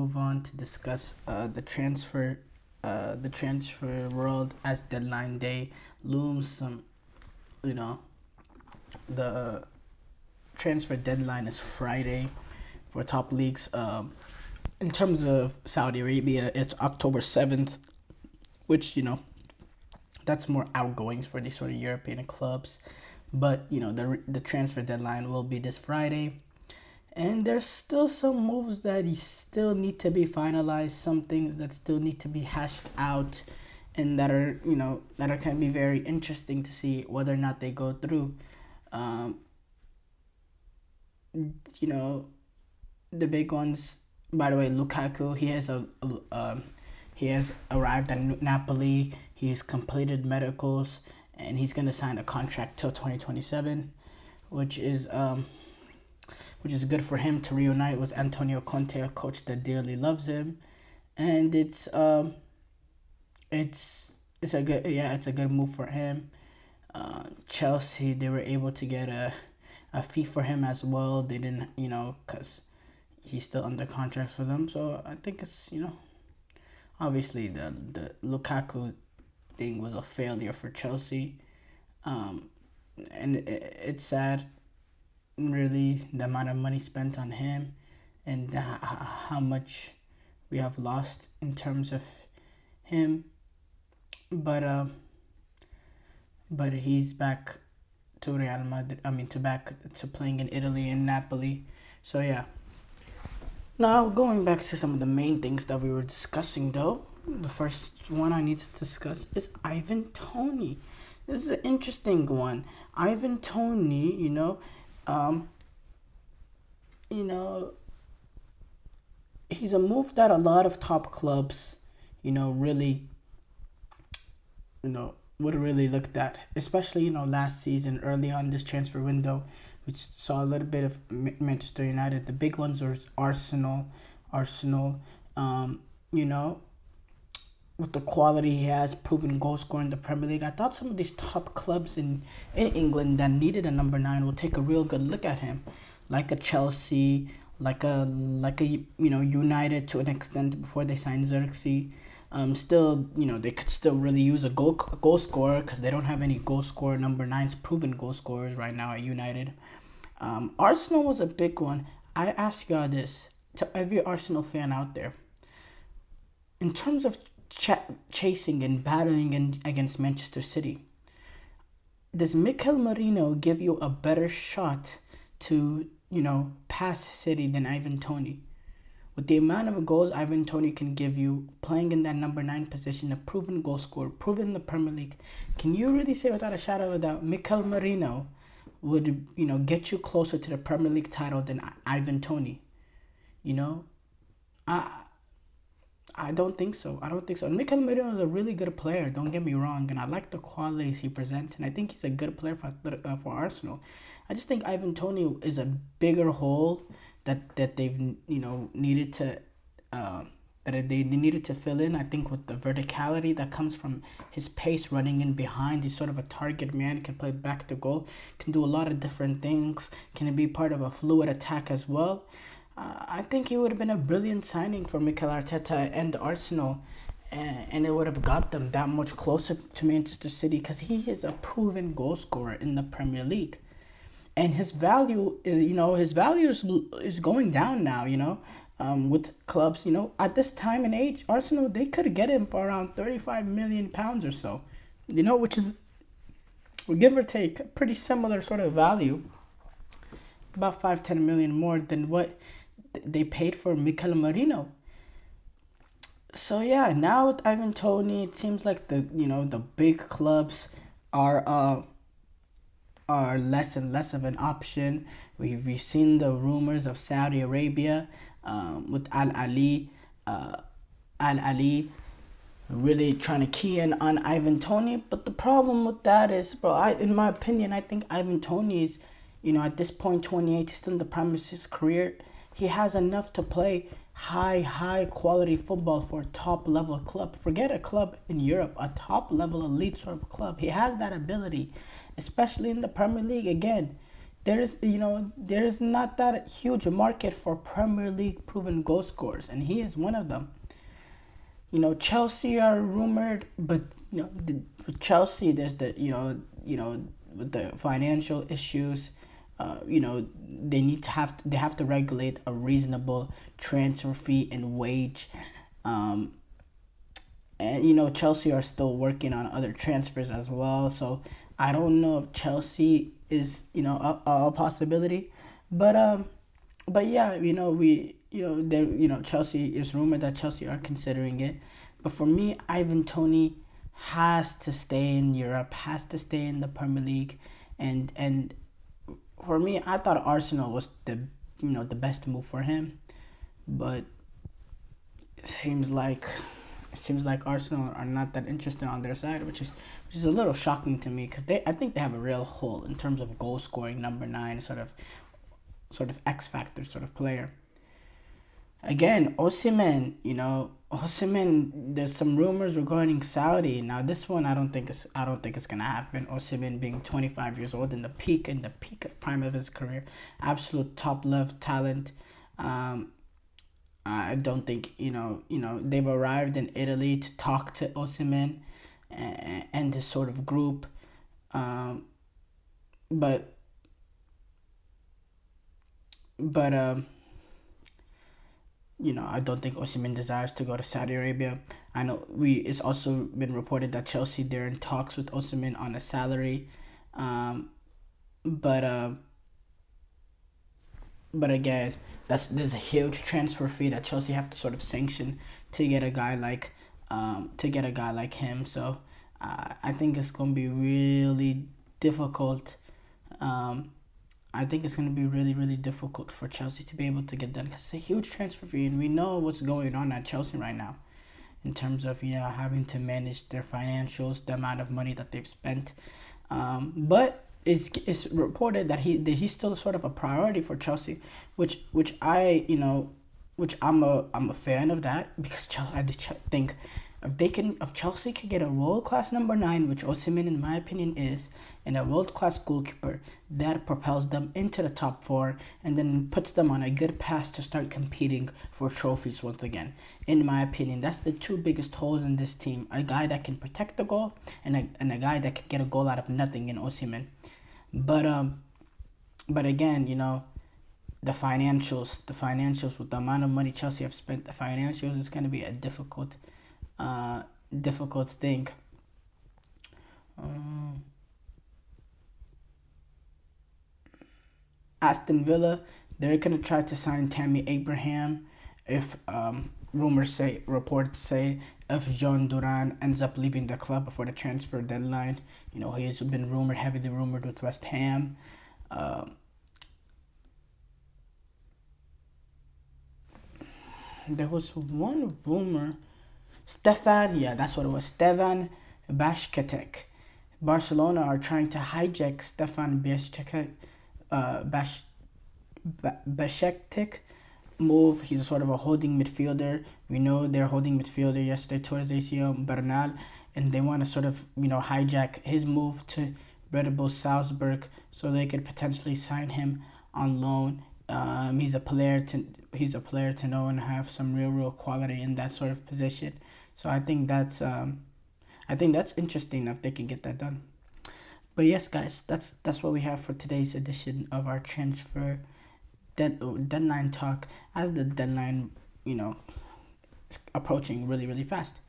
move on to discuss the transfer world as deadline day looms. You know, the transfer deadline is Friday for top leagues. In terms of Saudi Arabia, it's October 7th, which that's more outgoings for these sort of European clubs. But the transfer deadline will be this Friday, and there's still some moves that you still need to be finalized. Some things that still need to be hashed out, and that are can be very interesting to see whether or not they go through. Um, you know, the big ones. By the way, Lukaku, he has arrived at Napoli. He's completed medicals, and he's gonna sign a contract till 2027, which is good for him to reunite with Antonio Conte, a coach that dearly loves him, and it's a good move for him. Chelsea, they were able to get a fee for him as well. They didn't, because he's still under contract for them. So I think it's obviously the Lukaku thing was a failure for Chelsea, um, and it's sad, really, the amount of money spent on him, and how much we have lost in terms of him. But he's back to Real Madrid. I mean, to back to playing in Italy and Napoli. So yeah. Now going back to some of the main things that we were discussing, though, the first one I need to discuss is Ivan Toney. This is an interesting one. Ivan Toney, um, you know, he's a move that a lot of top clubs, really, would have really looked at, especially last season, early on this transfer window, which saw a little bit of Manchester United. The big ones were Arsenal. Um, you know, with the quality he has, proven goal scorer in the Premier League. I thought some of these top clubs in England that needed a number 9 will take a real good look at him, like a Chelsea, like a United to an extent before they signed Xerxes. Still, they could still really use a goal scorer because they don't have any goal scorer number 9s, proven goal scorers right now at United. Arsenal was a big one. I ask y'all this, to every Arsenal fan out there, in terms of chasing and battling against Manchester City, does Mikel Merino give you a better shot to pass City than Ivan Toney? With the amount of goals Ivan Toney can give you, playing in that number 9 position, a proven goal scorer, proven in the Premier League, can you really say without a shadow of a doubt Mikel Merino would get you closer to the Premier League title than Ivan Toney? I I don't think so. I don't think so. And Mikel Merino is a really good player. Don't get me wrong, and I like the qualities he presents, and I think he's a good player for Arsenal. I just think Ivan Toney is a bigger hole that they've needed to they needed to fill in. I think with the verticality that comes from his pace running in behind, he's sort of a target man. Can play back to goal, can do a lot of different things. Can be part of a fluid attack as well. I think he would have been a brilliant signing for Mikel Arteta and Arsenal, and it would have got them that much closer to Manchester City because he is a proven goal scorer in the Premier League, and his value is going down now. With clubs, at this time and age, Arsenal, they could get him for around £35 million or so, which is, give or take, a pretty similar sort of value, about 5-10 million more than what they paid for Mikel Merino. So yeah, now with Ivan Toney, it seems like the big clubs are less and less of an option. We've seen the rumors of Saudi Arabia, with Al Ali really trying to key in on Ivan Toney. But the problem with that is, in my opinion, I think Ivan Toney is, at this point, 28, he's still in the prime of his career. He has enough to play high quality football for a top level club. Forget a club in Europe, a top level elite sort of club. He has that ability, especially in the Premier League. Again, there's not that huge market for Premier League proven goal scorers, and he is one of them. Chelsea are rumored, but with Chelsea, there's with the financial issues. They have to regulate a reasonable transfer fee and wage. Um, and Chelsea are still working on other transfers as well. So I don't know if Chelsea is a possibility, but yeah, there Chelsea is rumored that Chelsea are considering it, but for me, Ivan Toney has to stay in Europe, has to stay in the Premier League, and for me, I thought Arsenal was the best move for him, but it seems like Arsenal are not that interested on their side, which is a little shocking to me because I think they have a real hole in terms of goal scoring number nine sort of X factor sort of player. Again, Osimhen. There's some rumors regarding Saudi. Now, this one I don't think it's gonna happen. Osimhen being 25 years old in the peak of prime of his career, absolute top level talent. Um, I don't think they've arrived in Italy to talk to Osimhen and this sort of group. Um, but but I don't think Osimhen desires to go to Saudi Arabia. I know it's also been reported that Chelsea they're in talks with Osimhen on a salary, um, but but again, there's a huge transfer fee that Chelsea have to sort of sanction to get a guy like him. So I think it's gonna be really difficult. Um, I think it's going to be really, really difficult for Chelsea to be able to get done because it's a huge transfer fee, and we know what's going on at Chelsea right now in terms of having to manage their financials, the amount of money that they've spent. But it's reported that he's still sort of a priority for Chelsea, which I'm a fan of that because I think if Chelsea can get a world class number nine, which Osimhen in my opinion is, and a world class goalkeeper, that propels them into the top four and then puts them on a good path to start competing for trophies once again. In my opinion, that's the two biggest holes in this team: a guy that can protect the goal and a guy that can get a goal out of nothing in Osimhen. But again, the financials with the amount of money Chelsea have spent, the financials is going to be a uh, difficult thing. Uh, Aston Villa, they're gonna try to sign Tammy Abraham if reports say if Jean Duran ends up leaving the club before the transfer deadline. He has been heavily rumored with West Ham. Uh, there was one rumor. Stefan, yeah, that's what it was. Stefan Bashketek. Barcelona are trying to hijack Stefan Bashketek, Bash, Bashketek move. He's a sort of a holding midfielder. We know their holding midfielder yesterday towards ACL Bernal, and they want to sort of hijack his move to Red Bull Salzburg so they could potentially sign him on loan. He's a player to know and have some real quality in that sort of position. So I think that's interesting if they can get that done. But yes, guys, that's what we have for today's edition of our transfer deadline talk. As the deadline, is approaching really really fast.